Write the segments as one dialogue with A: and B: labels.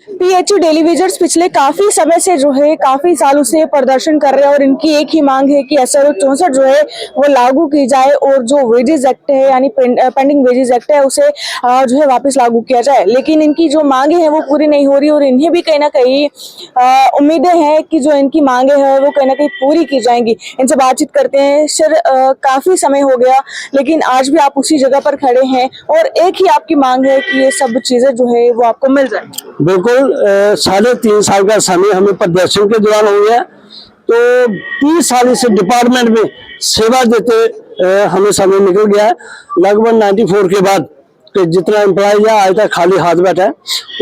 A: PHU डेलीवेजर्स पिछले काफी समय से जो है काफी सालों से प्रदर्शन कर रहे हैं और इनकी एक ही मांग है कि SRO 64 जो है वो लागू की जाए और जो वेजेस एक्ट है यानी पेंडिंग वेजेस एक्ट है उसे जो है वापस लागू किया जाए। लेकिन इनकी जो मांगे हैं वो पूरी नहीं हो रही और इन्हें भी कहीं ना कहीं उम्मीदें हैं कि जो इनकी मांगे हैं वो कहीं ना कहीं पूरी की जाएंगी। इनसे बातचीत करते हैं। सर, काफी समय हो गया लेकिन आज भी आप उसी जगह पर खड़े हैं और एक ही आपकी मांग है कि ये सब चीजें जो है वो आपको मिल जाए।
B: बिल्कुल 3.5 साल का समय हमें प्रदर्शन के दौरान हो गया। तो 30 साल इस डिपार्टमेंट में सेवा देते हमें समय निकल गया है। लगभग 94 के बाद कि जितना एम्प्लॉय है आज तक खाली हाथ बैठा है।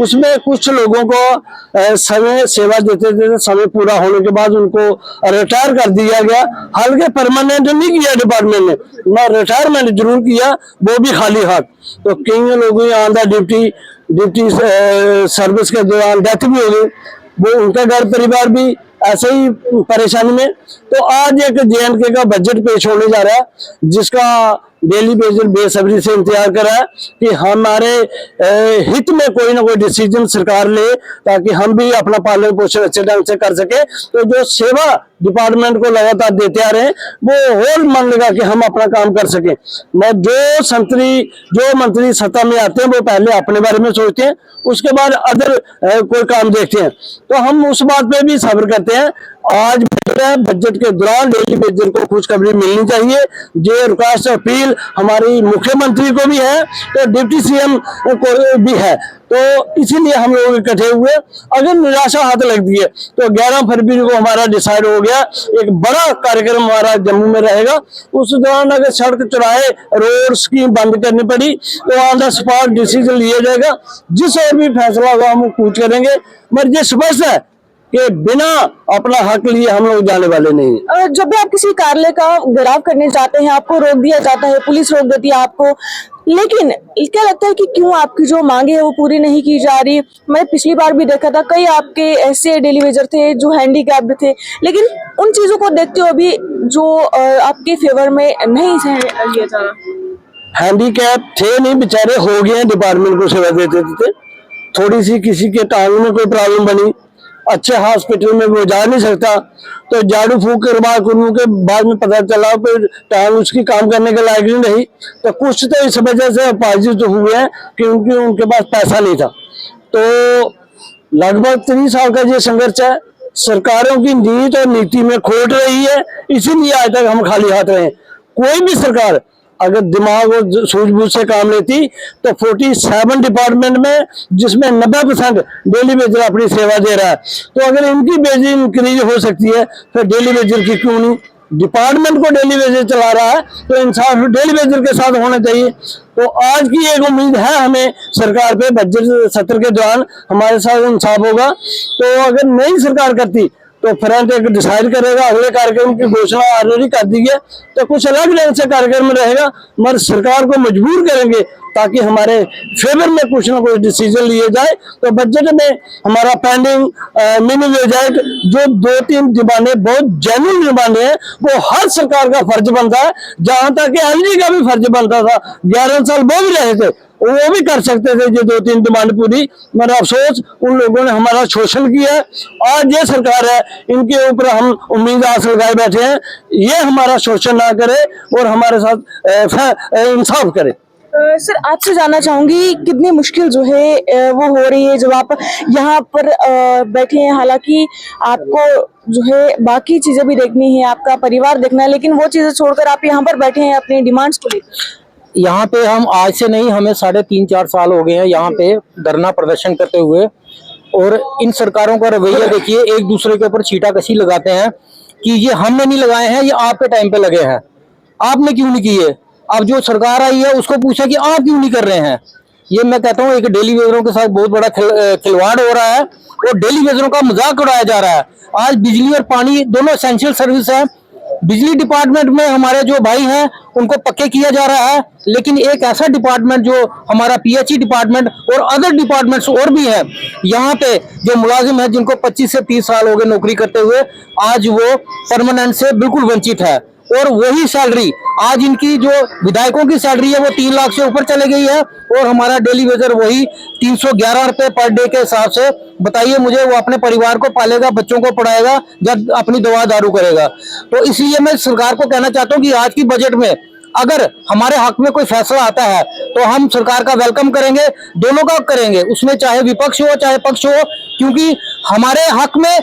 B: उसमें कुछ लोगों को समय सेवा देते देते समय पूरा होने के बाद उनको रिटायर कर दिया गया। हालांकि परमानेंट नहीं किया डिपार्टमेंट ने, ना रिटायरमेंट जरूर किया, वो भी खाली हाथ। तो कई लोगों ने ड्यूटी सर्विस के दौरान डेथ भी हो गई। वो उनका घर परिवार भी ऐसे ही परेशानी में। तो आज एक JNK का बजट पेश होने जा रहा है जिसका डेली बेसिस बेसब्री से इंतजार कर रहा है कि हमारे हित में कोई ना कोई डिसीजन सरकार ले ताकि हम भी अपना पालन पोषण अच्छे ढंग से कर सके। तो जो सेवा डिपार्टमेंट को लगातार देते आ रहे हैं वो होल मन लगा कि हम अपना काम कर सके। मैं जो मंत्री सत्ता में आते हैं वो पहले अपने बारे में सोचते हैं, उसके बाद अदर कोई काम देखते हैं। तो हम उस बात पे भी सब्र करते हैं। आज बजट के दौरान डेली बेजर को खुशखबरी मिलनी चाहिए। ये रिक्वेस्ट अपील हमारी मुख्यमंत्री को भी है तो डिप्टी CM को भी है। तो इसीलिए हम लोग इकट्ठे हुए। अगर निराशा हाथ लगती है तो 11 फरवरी को हमारा डिसाइड हो गया, एक बड़ा कार्यक्रम हमारा जम्मू में रहेगा। उस दौरान अगर सड़क चौराहे रोड स्कीम बंद करनी पड़ी तो ऑन द स्पॉट डिसीजन लिया जाएगा। जिस और भी फैसला होगा हम पूछ करेंगे, मगर ये स्पष्ट है कि बिना अपना हक लिए हम लोग जाने वाले नहीं है।
A: जब भी आप किसी कार्यालय का घेराव करने जाते हैं आपको रोक दिया जाता है, पुलिस रोक देती है आपको, लेकिन क्या लगता है कि क्यों आपकी जो मांगे है वो पूरी नहीं की जा रही? मैं पिछली बार भी देखा था कई आपके ऐसे डेलीवेजर थे जो हैंडीकैप्ड थे, लेकिन उन चीजों को देखते हुए भी जो आपके फेवर में नहीं लिया जा रहा।
B: हैंडीकैप थे नहीं, बेचारे हो गए हैं, डिपार्टमेंट को सेवा देते थे। थोड़ी सी किसी के टांग में कोई प्रॉब्लम बनी, अच्छे हॉस्पिटल में वो जा नहीं सकता तो झाड़ू फूक करने के बाद में पता चला फिर टांग उसकी काम करने के लायक नहीं रही। तो कुछ तो इस वजह से अपाहिज हुए हैं क्योंकि उनके पास पैसा नहीं था। तो लगभग 3 साल का ये संघर्ष है। सरकारों की नीति और नीति में खोट रही है, इसीलिए आज तक हम खाली हाथ रहे। कोई भी सरकार अगर दिमाग और सूझबूझ से काम लेती तो 47 डिपार्टमेंट में जिसमें 90% डेली वेजर अपनी सेवा दे रहा है। तो अगर इनकी वेज इंक्रीज हो सकती है फिर डेली वेजर की क्यों नहीं? डिपार्टमेंट को डेली वेजर चला रहा है तो इंसाफ डेली वेजर के साथ होना चाहिए। तो आज की एक उम्मीद है हमें सरकार पे, बजट सत्र के दौरान हमारे साथ इंसाफ होगा। तो अगर नई सरकार करती तो फ्रंट एक डिसाइड करेगा, अगले कार्यक्रम की घोषणा ऑलरेडी कर दी है तो कुछ अलग ढंग से कार्यक्रम रहेगा, मगर सरकार को मजबूर करेंगे ताकि हमारे फेवर में कुछ ना कुछ डिसीजन लिए जाए। तो बजट में हमारा पेंडिंग मिनिमम वेज एक्ट जो 2-3 डिमांडें बहुत जेन्युइन डिमांडें हैं वो हर सरकार का फर्ज बनता है। जहां तक कि LG का भी फर्ज बनता था, 11 साल वो भी रहे थे, वो भी कर सकते थे ये 2-3 डिमांड पूरी, मगर अफसोस उन लोगों ने हमारा शोषण किया है। आज ये सरकार है, इनके ऊपर हम उम्मीद आस लगाए बैठे हैं, ये हमारा शोषण ना करे और हमारे साथ इंसाफ करे।
A: सर, आपसे जानना चाहूंगी कितनी मुश्किल जो है वो हो रही है जब आप यहाँ पर बैठे हैं। हालांकि आपको जो है बाकी चीजें भी देखनी है, आपका परिवार देखना है, लेकिन वो चीजें छोड़कर आप यहाँ पर बैठे हैं अपनी डिमांड्स को लेकर।
C: यहाँ पे हम आज से नहीं, हमें 3.5-4 साल हो गए हैं यहाँ पे धरना प्रदर्शन करते हुए। और इन सरकारों का रवैया देखिए, एक दूसरे के ऊपर छींटाकशी लगाते हैं कि ये हमने नहीं लगाए हैं, ये आपके टाइम पे लगे हैं, आपने क्यों नहीं किए। अब जो सरकार आई है उसको पूछा कि आप क्यों नहीं कर रहे हैं। ये मैं कहता हूँ एक डेली वेजरों के साथ बहुत बड़ा खिलवाड़ हो रहा है और डेली वेजरों का मजाक उड़ाया जा रहा है। आज बिजली और पानी दोनों एसेंशियल सर्विस है। बिजली डिपार्टमेंट में हमारे जो भाई हैं उनको पक्के किया जा रहा है, लेकिन एक ऐसा डिपार्टमेंट जो हमारा PHE डिपार्टमेंट और अदर डिपार्टमेंट्स और भी हैं, यहाँ पे जो मुलाजिम है जिनको 25 से 30 साल हो गए नौकरी करते हुए, आज वो परमानेंट से बिल्कुल वंचित है। और वही सैलरी आज इनकी जो विधायकों की सैलरी है वो 3 लाख से ऊपर चले गई है, और हमारा डेली वेजर वही 311 रुपए पर डे के हिसाब से। बताइए मुझे, वो अपने परिवार को पालेगा, बच्चों को पढ़ाएगा, जब अपनी दवा दारू करेगा। तो इसलिए मैं सरकार को कहना चाहता हूँ कि आज की बजट में अगर हमारे हक में कोई फैसला आता है तो हम सरकार का वेलकम करेंगे, दोनों का करेंगे, उसमें चाहे विपक्ष हो चाहे पक्ष हो, क्योंकि हमारे हक में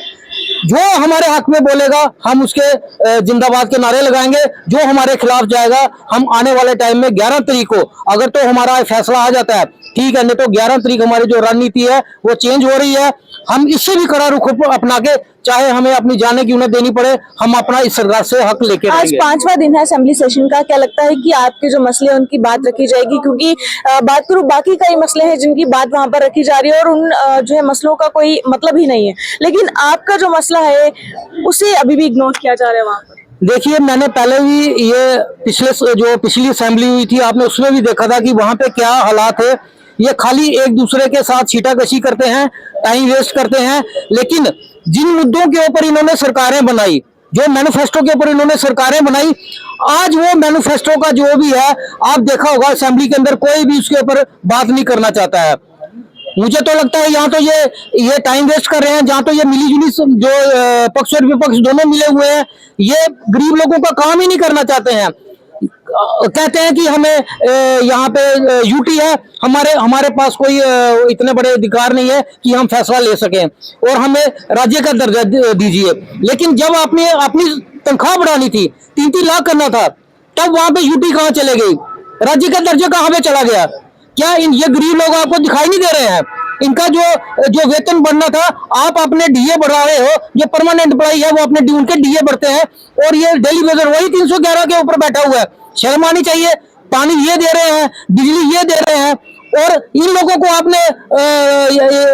C: जो हमारे हक में बोलेगा हम उसके जिंदाबाद के नारे लगाएंगे। जो हमारे खिलाफ जाएगा हम आने वाले टाइम में 11 तारीख को, अगर तो हमारा फैसला आ जाता है ठीक है, नहीं तो 11 तारीख हमारी जो रणनीति है वो चेंज हो रही है। हम इससे भी कड़ा रुख अपना के, चाहे हमें अपनी जाने की उन्हें देनी पड़े, हम अपना इस सरकार से हक लेके
A: आज
C: रहेंगे।
A: 5वां दिन है असेंबली सेशन का, क्या लगता है कि आपके जो मसले हैं उनकी बात रखी जाएगी? क्योंकि बात करूं, बाकी कई मसले हैं जिनकी बात वहां पर रखी जा रही है और उन जो है मसलों का कोई मतलब ही नहीं है, लेकिन आपका जो मसला है उसे अभी भी इग्नोर किया जा रहा है वहां पर।
C: देखिए, मैंने पहले भी ये पिछली असेंबली हुई थी, आपने उसमें भी देखा था कि वहां पे क्या हालात है। ये खाली एक दूसरे के साथ छीटाकशी करते हैं, टाइम वेस्ट करते हैं। लेकिन जिन मुद्दों के ऊपर इन्होंने सरकारें बनाई, जो मैनिफेस्टो के ऊपर इन्होंने सरकारें बनाई, आज वो मैनिफेस्टो का जो भी है, आप देखा होगा असेंबली के अंदर कोई भी उसके ऊपर बात नहीं करना चाहता है। मुझे तो लगता है यहाँ तो ये टाइम वेस्ट कर रहे हैं, जहाँ तो ये मिली जुली जो पक्ष और विपक्ष दोनों मिले हुए हैं, ये गरीब लोगों का काम ही नहीं करना चाहते हैं। कहते हैं कि हमें यहाँ पे यूटी है, हमारे पास कोई इतने बड़े अधिकार नहीं है कि हम फैसला ले सकें, और हमें राज्य का दर्जा दीजिए। लेकिन जब आपने अपनी तनख्वाह बढ़ानी थी, 3-3 लाख करना था, तब वहां पे यूटी कहाँ चले गई, राज्य का दर्जा कहाँ पे चला गया? क्या ये गरीब लोग आपको दिखाई नहीं दे रहे हैं? इनका जो वेतन बढ़ना था, आप अपने डीए बढ़ा रहे हो। जो परमानेंट एम्प्लॉई है वो अपने उनके डीए बढ़ते हैं, और ये डेली वेजर वही 311 के ऊपर बैठा हुआ है। शर्म आनी चाहिए। पानी ये दे रहे हैं, बिजली ये दे रहे हैं, और इन लोगों को आपने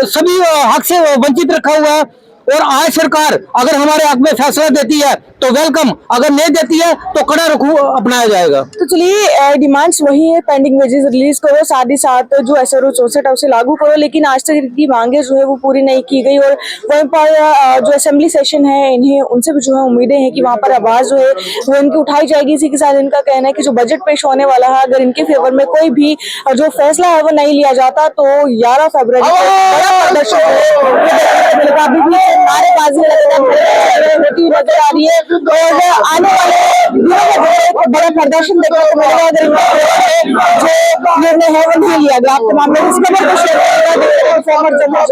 C: सभी हक से वंचित रखा हुआ है। और आज सरकार अगर हमारे हक में फैसला देती है तो वेलकम, अगर नहीं देती है तो कड़ा रुख अपनाया जाएगा।
A: तो चलिए, डिमांड्स वही है, पेंडिंग वेजेस रिलीज करो, साथ ही साथ जो SRO 64 है उसे लागू करो, लेकिन आज तक इनकी मांगे जो है वो पूरी नहीं की गई। और वहीं पर जो असेंबली सेशन है, इन्हें उनसे भी जो है उम्मीदें हैं कि वहां पर आवाज जो है वो इनकी उठाई जाएगी। इसी के साथ इनका कहना है कि जो बजट पेश होने वाला है, अगर इनके फेवर में कोई भी जो फैसला है वो नहीं लिया जाता तो 11 फरवरी को बड़ा प्रदर्शन नारेबाजी होती हुई नजर आ रही है, और आने वाले दिनों में एक बड़ा प्रदर्शन देखने को मिलेगा अगर जो निर्णय है वो नहीं लिया गया। आप तमाम लोग इस खबर को शेयर करेगा।